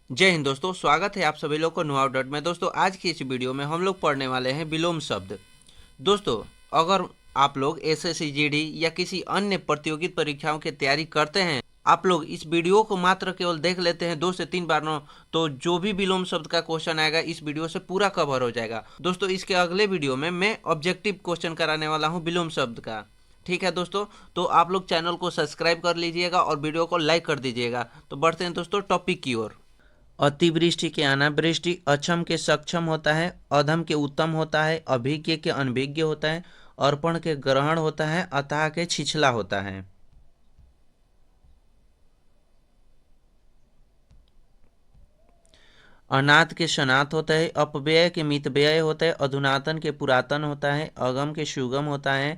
जय हिंद दोस्तों, स्वागत है आप सभी लोग को नो आउट डॉट में। दोस्तों, आज की इस वीडियो में हम लोग पढ़ने वाले हैं विलोम शब्द। दोस्तों, अगर आप लोग एसएससी जीडी या किसी अन्य प्रतियोगित परीक्षाओं की तैयारी करते हैं, आप लोग इस वीडियो को मात्र केवल देख लेते हैं 2 से 3 बार नो, तो जो भी विलोम शब्द का क्वेश्चन आएगा इस वीडियो से पूरा कवर हो जाएगा। दोस्तों, इसके अगले वीडियो में मैं ऑब्जेक्टिव क्वेश्चन कराने वाला हूँ विलोम शब्द का। ठीक है दोस्तों, तो आप लोग चैनल को सब्सक्राइब कर लीजिएगा और वीडियो को लाइक कर दीजिएगा। तो बढ़ते हैं दोस्तों टॉपिक की ओर। अतिवृष्टि के अनावृष्टि, अक्षम के सक्षम होता है, अधम के उत्तम होता है, अभिज्ञ के अनभिज्ञ होता है, अर्पण के ग्रहण होता है, अतः के छिछला होता है। अनाथ के सनात होता है, अपव्यय के मितव्यय होता है, अधुनातन के पुरातन होता है, अगम के सुगम होता है,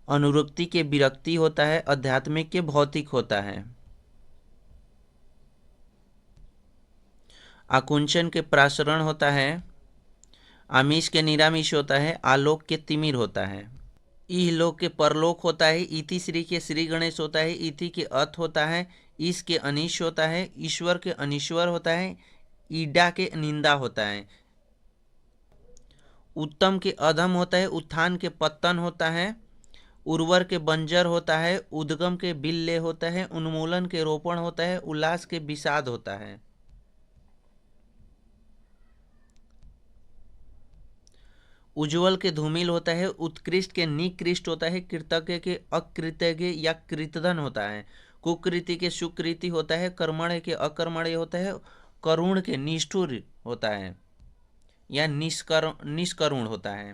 अनुरुक्ति के विरक्ति होता है, आध्यात्मिक के भौतिक होता है। आकुंचन के प्रासरण होता है, आमिष के निरामिष होता है, आलोक के तिमिर होता है। इहलोक के परलोक होता है, इति श्री के श्री गणेश होता है, इति के अथ होता है, ईश के अनिश होता है, ईश्वर के अनीश्वर होता है, ईडा के निंदा होता है। उत्तम के अधम होता है, उत्थान के पतन होता है, उर्वर के बंजर होता है, उद्गम के बिल्ले होता है, उन्मूलन के रोपण होता है, उल्लास के विषाद होता है। उज्ज्वल के धूमिल होता है, उत्कृष्ट के निकृष्ट होता है, कृतज्ञ के अकृतज्ञ या कृतधन होता है, कुकृति के सुकृति होता है, कर्मण्य के अकर्मण्य होता है, करुण के निष्ठुर होता है या निष्करुण होता है।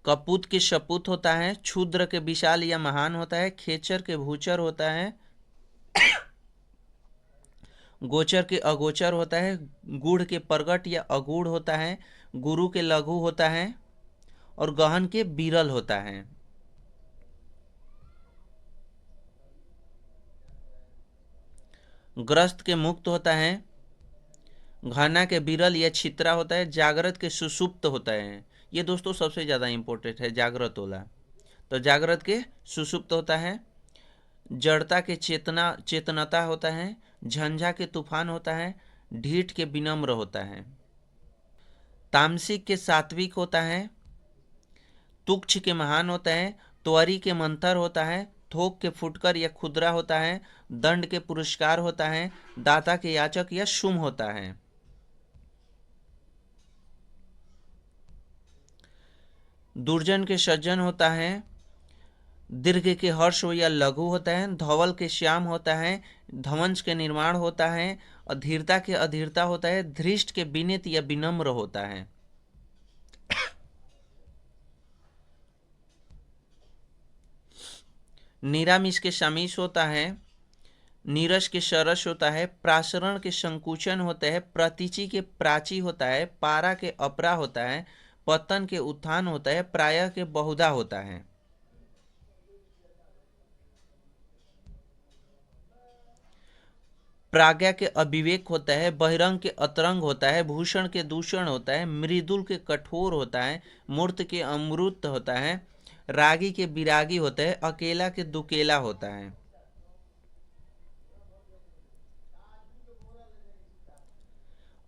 कपूत के शपूत होता है, क्षुद्र के विशाल या महान होता है, खेचर के भूचर होता है, गोचर के अगोचर होता है, गूढ़ के प्रगट या अगूढ़ होता है, गुरु के लघु होता है और गहन के विरल होता है। ग्रस्त के मुक्त होता है, घना के विरल या छित्रा होता है, जागृत के सुषुप्त होता है। ये दोस्तों सबसे ज़्यादा इंपॉर्टेंट है जागृत वाला। तो जागृत के सुषुप्त होता है, जड़ता के चेतनता होता है, झंझा के तूफान होता है, ढीठ के विनम्र होता है। तामसिक के सात्विक होता है, तुक्ष के महान होता है, त्वरी के मंथर होता है, थोक के फुटकर या खुदरा होता है, दंड के पुरस्कार होता है, दाता के याचक या शुम होता है। दुर्जन के सज्जन होता है, दीर्घ के हर्ष या लघु होता है, धवल के श्याम होता है, ध्वंस के निर्माण होता है, अधीरता के अधीरता होता है, धृष्ट के विनीत या विनम्र होता है। निरामिष के शमीश होता है, नीरस के सरस होता है, प्रासरण के संकुचन होता है, प्रतीचि के प्राची होता है, पारा के अपरा होता है, पतन के उत्थान होता है, प्रायः के बहुधा होता है। प्राज्ञा के अविवेक होता है, बहिरंग के अतरंग होता है, भूषण के दूषण होता है, मृदुल के कठोर होता है, मूर्त के अमृत होता है, रागी के विरागी होता है, अकेला के दुकेला होता है।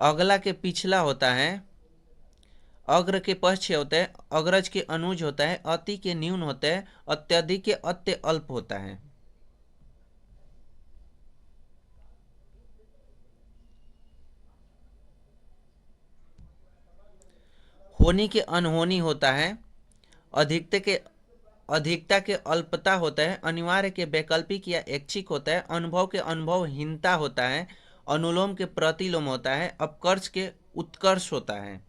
अगला के पिछला होता है, अग्र के पश्च होता है, अग्रज के अनुज होता है, अति के न्यून होता है, अत्यधिक के अत्य अल्प होता है। होनी के अनहोनी होता है, अधिकता के अधिकता के अल्पता होता है, अनिवार्य के वैकल्पिक या ऐच्छिक होता है, अनुभव के अनुभवहीनता होता है, अनुलोम के प्रतिलोम होता है, अपकर्ष के उत्कर्ष होता है।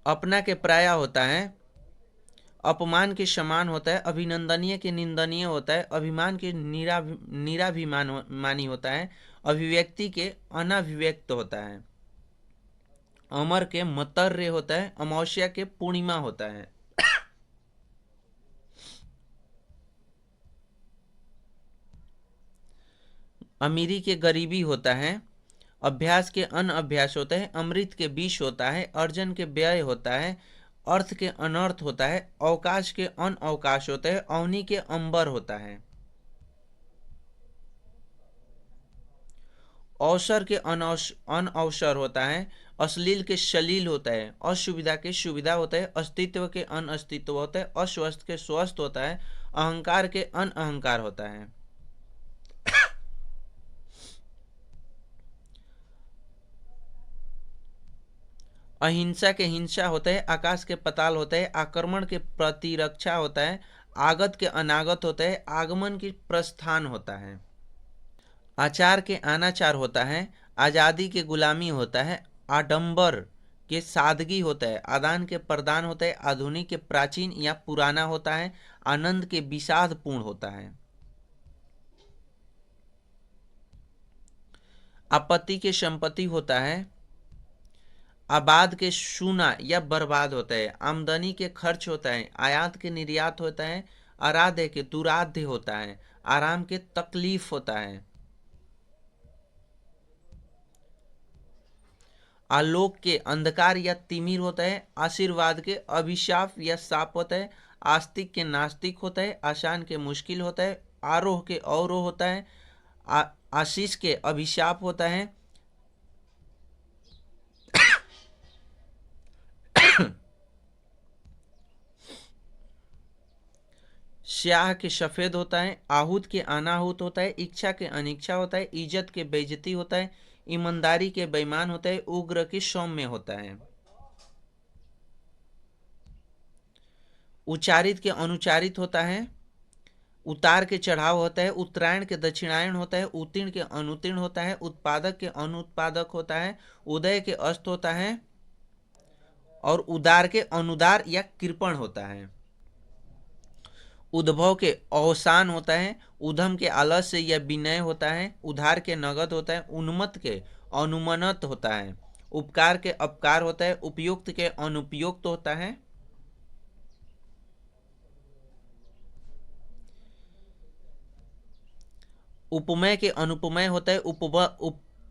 अपना के प्राय होता है, अपमान के समान होता है, अभिनंदनीय के निंदनीय होता है, अभिमान के निराभिमानी होता है, अभिव्यक्ति के अनाभिव्यक्त होता है, अमर के मतर्य होता है, अमावस्या के पूर्णिमा होता है। अमीरी के गरीबी होता है, अभ्यास के अनअभ्यास होता है, अमृत के विष होता है, अर्जन के व्यय होता है, अर्थ के अनर्थ होता है, अवकाश के अनअवकाश होता है, अवनी के अंबर होता है, अवसर के अनअवसर होता है, अश्लील के शलील होता है, असुविधा के सुविधा होता है, अस्तित्व के अनअस्तित्व होता है, अस्वस्थ के स्वस्थ होता है, अहंकार के अनअहंकार होता है। अहिंसा के हिंसा होता है, आकाश के पताल होता है, आक्रमण के प्रतिरक्षा होता है, आगत के अनागत होता है, आगमन की प्रस्थान होता है, आचार के अनाचार होता है, आजादी के गुलामी होता है, आडंबर के सादगी होता है, आदान के प्रदान होता है, आधुनिक के प्राचीन या पुराना होता है, आनंद के विषाद पूर्ण होता है, आपत्ति के संपत्ति होता है, आबाद के शूना या बर्बाद होता है, आमदनी के खर्च होता है, आयात के निर्यात होता है, आराध्य के दुराध्य होता है, आराम के तकलीफ होता है, आलोक के अंधकार या तिमिर होता है, आशीर्वाद के अभिशाप या शाप होता है, आस्तिक के नास्तिक होता है, आसान के मुश्किल होता है, आरोह के अवरोह होता है, आशीष के अभिशाप होता है, स्याह के सफेद होता है, आहूत के अनाहूत होता है, इच्छा के अनिच्छा होता है, इज्जत के बेइज्जती होता है, ईमानदारी के बेईमान होता है, उग्र की सौम्य होता है, उच्चारित के अनुच्चारित होता है, उतार के चढ़ाव होता है, उत्तरायण के दक्षिणायन होता है, उत्तीर्ण के अनुत्तीर्ण होता है, उत्पादक के अनुत्पादक होता है, उदय के अस्त होता है और उदार के अनुदार या कृपण होता है, उद्भव के अवसान होता है, उधम के आलस्य या विनय होता है, उधार के नगद होता है, उन्मत्त के अनुमनत होता है, उपकार के अपकार होता है, उपयुक्त के अनुपयुक्त होता है, उपमय के अनुपमय होता है,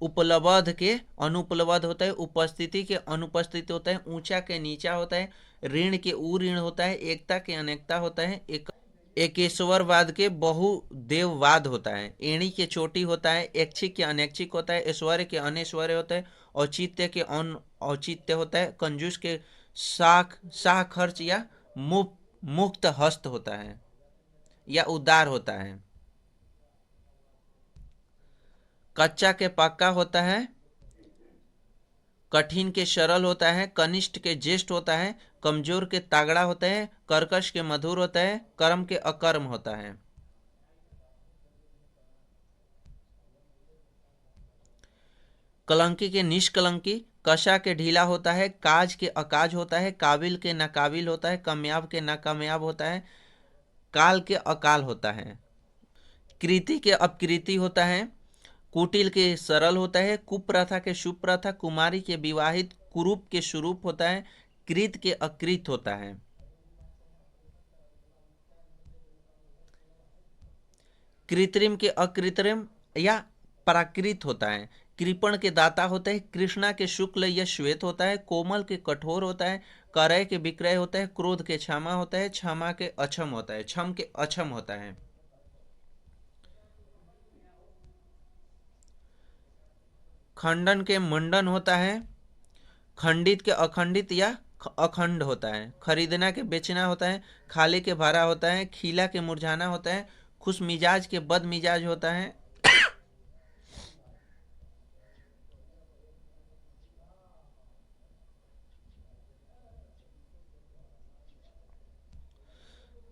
उपलब्ध के अनुपलब्ध होता है, उपस्थिति के अनुपस्थित होता है, ऊंचा के नीचा होता है, ऋण के उऋण होता है, एकता के अनेकता होता है, एकेश्वरवाद के बहुदेववाद होता है, एणी के चोटी होता है, ऐच्छिक के अनैच्छिक होता है, ऐश्वर्य के अनैश्वर्य होता है, औचित्य के अनौचित्य होता है, कंजूस के साह खर्च या मुक्त हस्त होता है या उदार होता है, कच्चा के पक्का होता है, कठिन के सरल होता है, कनिष्ठ के ज्येष्ठ होता है, कमजोर के तागड़ा होता है, कर्कश के मधुर होता है, कर्म के अकर्म होता है, कलंकी के निष्कलंकी, कशा के ढीला होता है, काज के अकाज होता है, काबिल के नाकाबिल होता है, कामयाब के नाकामयाब होता है, काल के अकाल होता है, कृति के अपकृति होता है, कुटिल के सरल होता है, कुप्रथा के सुप्रथा, कुमारी के विवाहित, कुरूप के सुरूप होता है, कृत के अकृत होता है, कृत्रिम के अकृत्रिम या प्राकृत होता है, कृपण के दाता होता है, कृष्णा के शुक्ल या श्वेत होता है, कोमल के कठोर होता है, क्रय के विक्रय होता है, क्रोध के क्षमा होता है, क्षमा के अक्षम होता है, क्षम के अक्षम होता है, खंडन के मंडन होता है, खंडित के अखंडित या अखंड होता है, खरीदना के बेचना होता है, खाली के भरा होता है, खिला के मुरझाना होता है, खुश मिजाज के बद मिजाज होता है,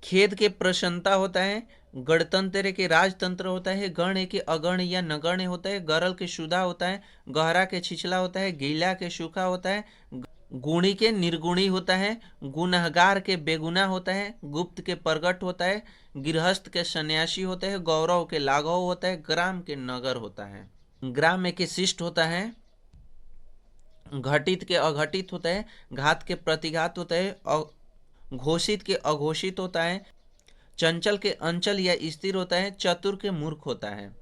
खेद के प्रसन्नता होता है, गणतंत्र के राजतंत्र होता है, गण के अगण्य या नगण्य होता है, गरल के शुदा होता है, गहरा के छिछला होता है, गीला के सूखा होता है, गुणी के निर्गुणी होता है, गुनहगार के बेगुना होता है, गुप्त के प्रगट होता है, गृहस्थ के सन्यासी होता है, गौरव के लाघव होता है, ग्राम के नगर होता है, ग्राम के शिष्ट होता है, घटित के अघटित होता है, घात के प्रतिघात होता है, घोषित के अघोषित होता है, चंचल के अंचल या स्थिर होता है, चतुर के मूर्ख होता है,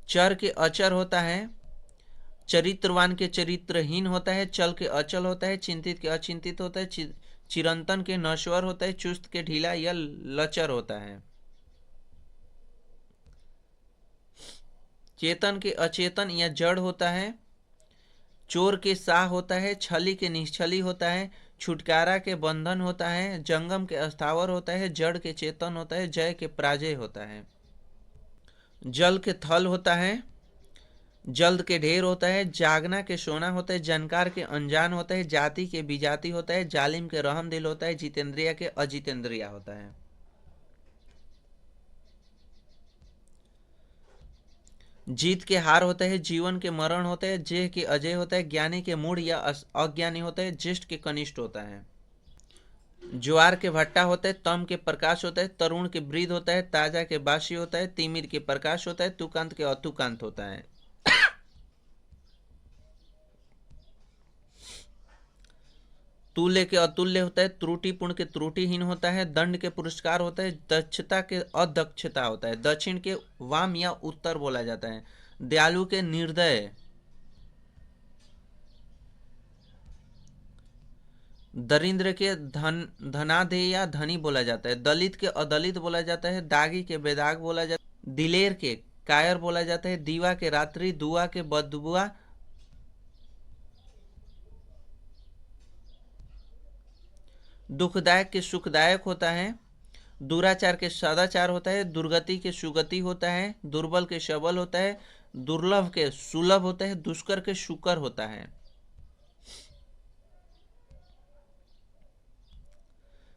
चर के अचर होता है, चरित्रवान के चरित्रहीन होता है, चल के अचल होता है, चिंतित के अचिंतित होता है, चिरंतन के नश्वर होता है, चुस्त के ढीला या लचर होता है, चेतन के अचेतन या जड़ होता है, चोर के साह होता है, छली के निश्छली होता है, छुटकारा के बंधन होता है, जंगम के अस्थावर होता है, जड़ के चेतन होता है, जय के पराजय होता है, जल के थल होता है, जल्द के ढेर होता है, जागना के सोना होता है, जानकार के अनजान होता है, जाति के विजाति होता है, जालिम के रहम दिल होता है, जितेंद्रिया के अजितेंद्रिया होता है। जीत के हार होता है, जीवन के मरण होता है, जेह के अजय होता है, ज्ञानी के मूढ़ या अज्ञानी होता है, ज्येष्ठ के कनिष्ठ होता है, ज्वार के भट्टा होता है, तम के प्रकाश होता है, तरुण के वृद्ध होता है, ताजा के बासी होता है, तिमिर के प्रकाश होता है, तुकांत के अतुकांत होता है, तुल्य के अतुल्य होता है, त्रुटिपूर्ण के त्रुटिहीन होता है, दंड के पुरस्कार होता है, दक्षता के अदक्षता होता है, दक्षिण के वाम या उत्तर बोला जाता है, दयालु के निर्दय, दरिद्र के धनाधेय या धनी बोला जाता है, दलित के अदलित बोला जाता है, दागी के बेदाग बोला जाता है, दिलेर के कायर बोला जाता है, दीवा के रात्रि, दुआ के बदबुआ, दुखदायक के सुखदायक होता है, दुराचार के सदाचार होता है, दुर्गति के सुगति होता है, दुर्बल के सबल होता है, दुर्लभ के सुलभ होता है, दुष्कर के शुकर होता है,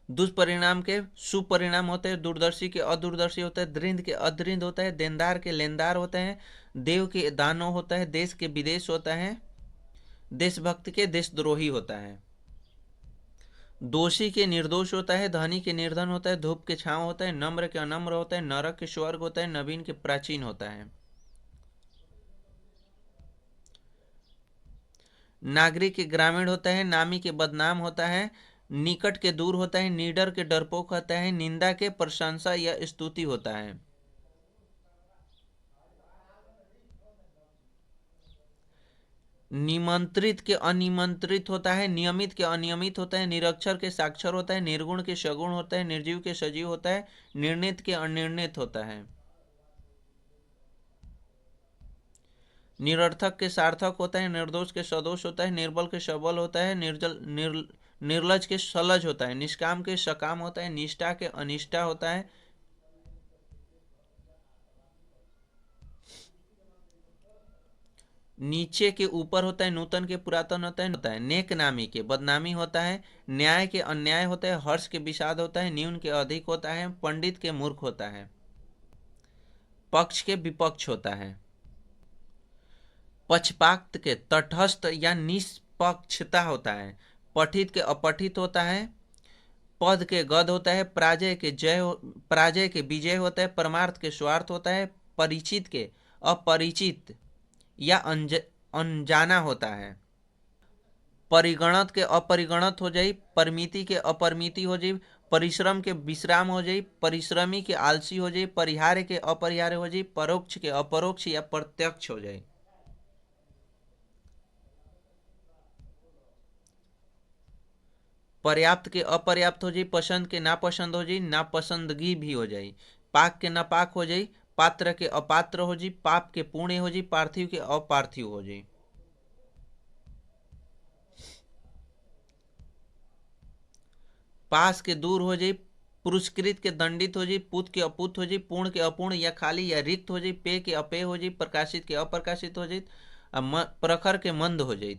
दुष्परिणाम के सुपरिणाम होते हैं, दूरदर्शी के अदूरदर्शी होता है, दृंद के अदृंद होता है, देनदार के लेनदार होता है, देव के दानव होता है, देश के विदेश होता है, देशभक्त के देशद्रोही होता है, दोषी के निर्दोष होता है, धनी के निर्धन होता है, धूप के छांव होता है, नम्र के अनम्र होता है, नरक के स्वर्ग होता है, नवीन के प्राचीन होता है, नागरिक के ग्रामीण होता है, नामी के बदनाम होता है, निकट के दूर होता है, निडर के डरपोक होता है, निंदा के प्रशंसा या स्तुति होता है, निमंत्रित के अनिमंत्रित होता है, नियमित के अनियमित होता है, निरक्षर के साक्षर होता है, निर्गुण के सगुण होता है, निर्जीव के सजीव होता है, निर्णित के अनिर्णित होता है, निरर्थक के सार्थक होता है, निर्दोष के सदोष होता है, निर्बल के सबल होता है, निर्लज के सलज होता है, निष्काम के सकाम होता है, निष्ठा के अनिष्ठा होता है, नीचे के ऊपर होता है, नूतन के पुरातन होता है, नेक नामी के बदनामी होता है, न्याय के अन्याय होता है, हर्ष के विषाद होता है, न्यून के अधिक होता है, पंडित के मूर्ख होता है, पक्ष के विपक्ष होता है, पक्षपात के तटस्थ या निष्पक्षता होता है, पठित के अपठित होता है, पद के गद होता है, पराजय के विजय होता है, परमार्थ के स्वार्थ होता है, परिचित के अपरिचित या अनजाना होता है, परिगणत के अपरिगणत हो जाई, परिमिति के अपरिमिति हो जाई, परिश्रम के विश्राम हो जाई, परिश्रमी के आलसी हो जाई, परिहार्य के अपरिहार्य हो जाई, परोक्ष के अपरोक्ष या प्रत्यक्ष हो जाए, पर्याप्त के अपर्याप्त हो जाए, पसंद के नापसंद हो जाए, नापसंदगी भी हो जाए, पाक के नापाक हो जाए, पात्र के अपात्र हो जाए, पाप के पुण्य हो जाए, पार्थिव के अपार्थिव हो जाए, पास के दूर हो जाए, पुरस्कृत के दंडित हो जाए, पुत के अपुत हो जाए, पूर्ण के अपूर्ण या खाली या रिक्त हो जाए, पेय के अपेय हो जाए, प्रकाशित के अप्रकाशित हो जाए, प्रखर के मंद हो जाए,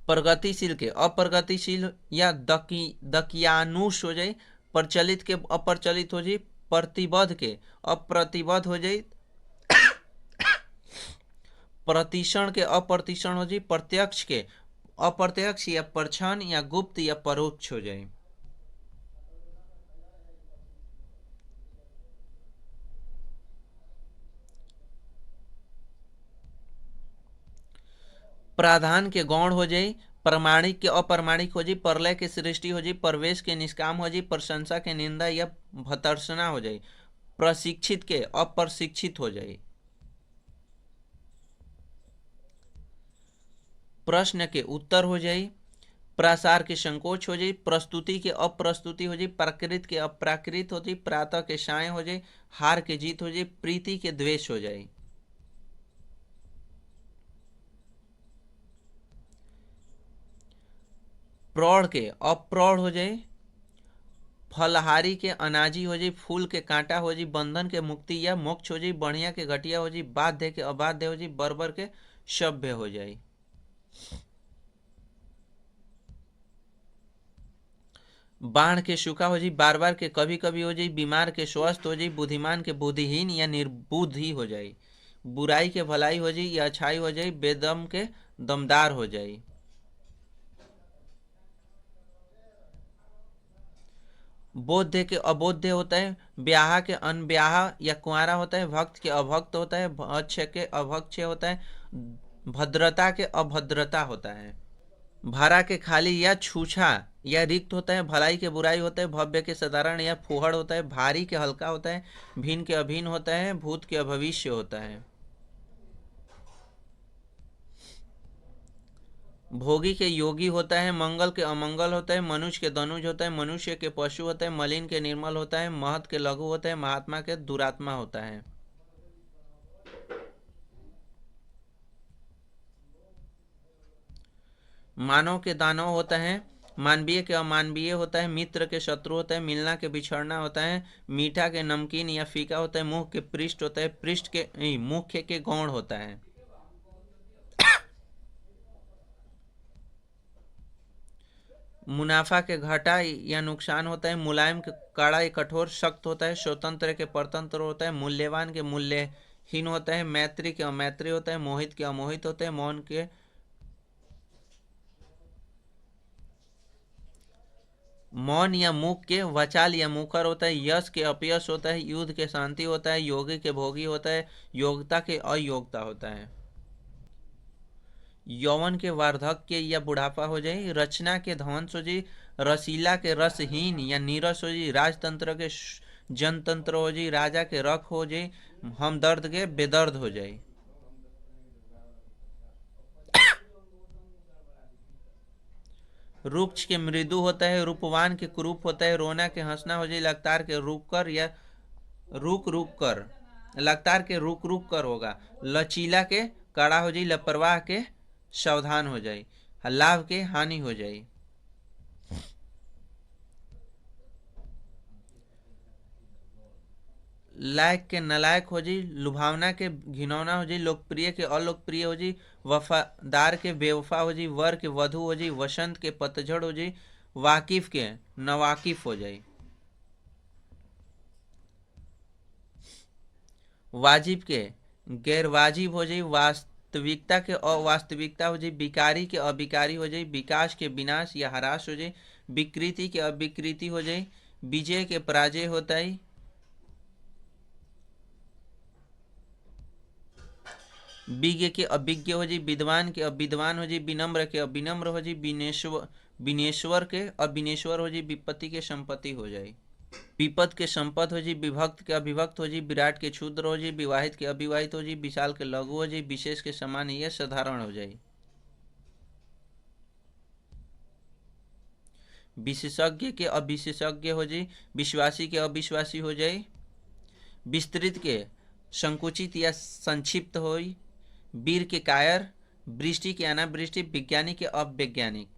प्रगतिशील के अप्रगतिशील या दकियानुष हो जाए, प्रचलित के अप्रचलित हो जाए, प्रतिबद्ध के अप्रतिबद्ध हो जाए, प्रतिषण के अप्रतिषण हो जाए, प्रत्यक्ष के अप्रत्यक्ष या परछन या गुप्त या परोक्ष हो जाए, प्राधान के गौण हो जाए, प्रमाणिक के अप्रमाणिक हो जाए, प्रलय के सृष्टि हो जाए, प्रवेश के निष्काम हो जाए, प्रशंसा के निंदा या भर्त्सना हो जाए, प्रशिक्षित के अप्रशिक्षित हो जाए। प्रश्न के उत्तर हो जाए, प्रसार के संकोच हो जाए, प्रस्तुति के अप्रस्तुति हो जाए, प्राकृत के अप्राकृत हो जाए, प्रातः के साय हो जाए, हार के जीत हो जाए, प्रीति के द्वेष हो जाए। प्रौढ़ के अप्रौढ़ हो जाए, फलहारी के अनाजी हो जाए, फूल के कांटा हो जाए, बंधन के मुक्ति या मोक्ष हो जाए, बढ़िया के घटिया हो जाए, बाध्य के अबाध्य हो जाए, बर्बर के सभ्य हो जाए। बाढ़ के सूखा हो जाए, बार बार के कभी कभी हो जाए, बीमार के स्वस्थ हो जाए, बुद्धिमान के बुद्धिहीन या निर्बुद्ध ही हो जाए, बुराई के भलाई हो जाए या अच्छाई हो जाए, बेदम के दमदार हो जाए। बोध्य के अबोध्य होता है, ब्याह के अनब्याह या कुंवारा होता है, भक्त के अभक्त होता है, भक्ष्य के अभक्ष्य होता है, भद्रता के अभद्रता होता है। भरा के खाली या छूछा या रिक्त होता है, भलाई के बुराई होता है, भव्य के साधारण या फुहड़ होता है, भारी के हल्का होता है, भिन्न के अभिन्न होता है, भूत के अभविष्य होता है। भोगी के योगी होता है, मंगल के अमंगल होता है, मनुष्य के धनुज होता है, मनुष्य के पशु होता है, मलिन के निर्मल होता है, महत के लघु होता है, महात्मा के दुरात्मा होता है। मानव के दानव होता है, मानवीय के अमानवीय होता है, मित्र के शत्रु होता है, मिलना के बिछड़ना होता है, मीठा के नमकीन या फीका होता है, मुख के पृष्ठ होता है, पृष्ठ के मुख्य के गौण होता है। मुनाफा के घाटा या नुकसान होता है, मुलायम के कड़ा या कठोर सख्त होता है, स्वतंत्र के परतंत्र होता है, मूल्यवान के मूल्यहीन होता है, मैत्री के अमैत्री होता है, मोहित के अमोहित होता है, मौन के मौन या मूक के वचाल या मुखर होता है, यश के अपयश होता है, युद्ध के शांति होता है, योगी के भोगी होता है, योग्यता के अयोग्यता होता है। यौवन के वार्धक्य या बुढ़ापा हो जाए, रचना के ध्वंस हो जाए, रसीला के रसहीन या नीरस हो जाए, राजतंत्र के जनतंत्र हो जाए, राजा के रख हो जाए, हमदर्द के बेदर्द हो जाए। रुक्ष के मृदु होता है, रूपवान के कुरूप होता है, रोना के हंसना हो जाए, लगातार के रुक कर या रुक रुक कर, लगातार के रुक रुक कर होगा, लचीला के कड़ा हो जाए, लापरवाह के सावधान हो जाए, लाभ के हानि हो जाए। लायक के नलायक हो जाए, लुभावना के घिनौना हो जाए, लोकप्रिय के अलोकप्रिय हो जाए, वफादार के बेवफा हो जाए, वर के वधु हो जाए, वसंत के पतझड़ हो जाए, वाकिफ के नवाकिफ हो जाए। वाजिब के गैर वाजिब हो जाए, वास्तविकता के अवास्तविकता हो जाए, विकारी के अविकारी हो जाए, विकास के विनाश या ह्रास हो जाए, विकृति के अविकृति हो जाए, विजय के पराजय होता है, विज्ञ के अभिज्ञ हो जाए, विद्वान के अविद्वान हो जाए, विनम्र के अविनम्र हो जाए, विनेश्वर के अविनेश्वर हो जाए, विपत्ति के संपत्ति हो जाए, विपद के संपद हो जाए, विभक्त के अविभक्त हो जाए, विराट के क्षुद्र हो जाए, विवाहित के अविवाहित हो जाए, विशाल के लघु हो जाए, विशेष के समान या साधारण हो जाए, विशेषज्ञ के अविशेषज्ञ हो जाए, विश्वासी के अविश्वासी हो जाए, विस्तृत के संकुचित या संक्षिप्त हो, वीर के कायर, वृष्टि के अनावृष्टि, विज्ञानी के अवैज्ञानिक,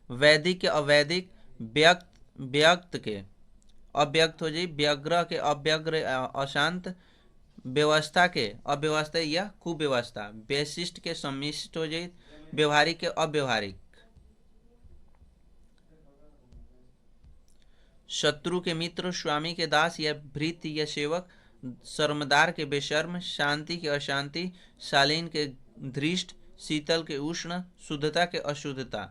वैदिक के अवैदिक, व्यक्त व्यक्त के अव्यक्त हो जाए, व्यग्र के अव्यग्र अशांत, व्यवस्था के अव्यवस्था या कुव्यवस्था, वैशिष्ट के सम्मिष्ट हो जाए, व्यवहारिक के अव्यवहारिक, शत्रु के मित्र, स्वामी के दास या भृत्य या सेवक, शर्मदार के बेशर्म, शांति के अशांति, शालीन के धृष्ट, शीतल के उष्ण, शुद्धता के अशुद्धता,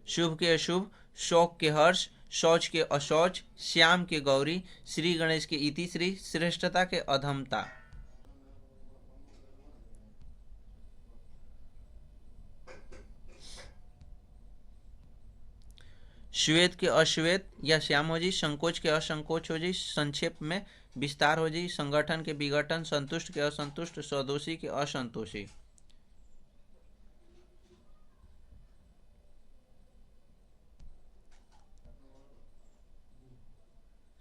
शुभ के अशुभ, शौक के हर्ष, शौच के अशौच, श्याम के गौरी, श्री गणेश के इति श्री, श्रेष्ठता के अधमता। श्वेत के अश्वेत या श्याम हो जी, संकोच के असंकोच हो जी, संक्षेप में विस्तार हो जी, संगठन के विघटन, संतुष्ट के असंतुष्ट, स्वदोषी के असंतोषी।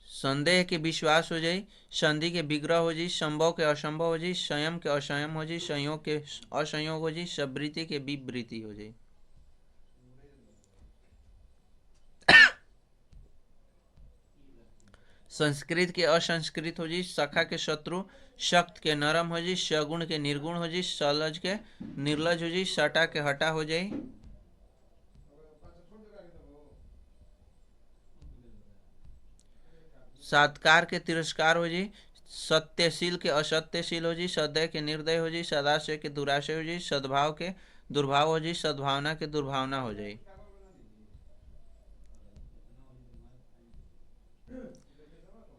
संदेह के विश्वास हो जाई, संधि के विग्रह हो जी, संभव के असंभव हो जी, संयम के असंयम हो जी, संयोग के असंयोग हो जी, सबृति के विवृति हो जाई। संस्कृत के असंस्कृत हो जी, सखा के शत्रु, शक्त के नरम हो जी, सगुण के निर्गुण हो जी, सलज के निर्लज हो जी, सटा के हटा हो जाई। सत्कार के तिरस्कार हो जी, सत्यशील के असत्यशील हो जी, सदय के निर्दय हो जी, सदाशय के दुराशय हो जी, सद्भाव के दुर्भाव हो जी, सद्भावना के दुर्भावना हो जाई।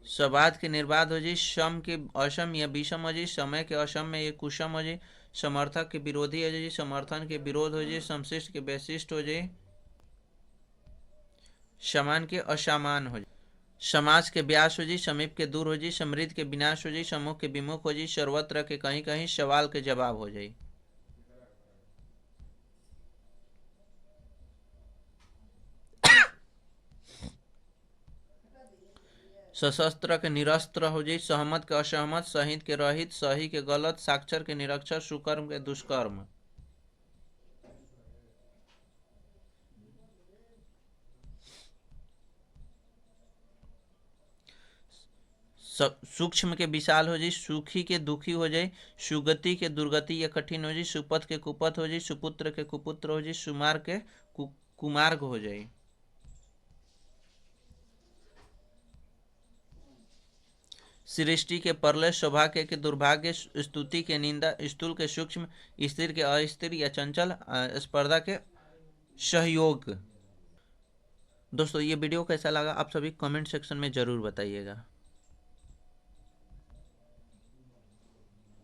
सबाद के निर्बाध हो जी, शम के अशम या विषम हो जी, समय के असम में ये कुशम हो जी, समर्थक के विरोधी हो जी, समर्थन के विरोध हो जी, समशिष्ट के वैशिष्ट हो जी, समान के असामान हो जी, समाज के व्यास हो जी, समीप के दूर हो जी, समृद्ध के विनाश हो जी, सम्मुख के विमुख हो जी, सर्वत्र के कहीं कहीं, सवाल के जवाब हो जाई। सशस्त्र के निरस्त्र हो जाई, सहमत के असहमत, सहित के रहित, सही के गलत, साक्षर के निरक्षर, सुकर्म के दुष्कर्म। सूक्ष्म के विशाल हो जाई, सुखी के दुखी हो जाए, सुगति के दुर्गति या कठिन हो जाए, सुपथ के कुपथ हो जाए, सुपुत्र के कुपुत्र हो जाए, सुमार्ग के कुमार्ग हो जाए। सृष्टि के परलय, सौभाग्य के दुर्भाग्य, स्तुति के निंदा, स्थूल के सूक्ष्म, स्थिर के अस्थिर या चंचल, स्पर्धा के सहयोग। दोस्तों ये वीडियो कैसा लगा आप सभी कमेंट सेक्शन में ज़रूर बताइएगा।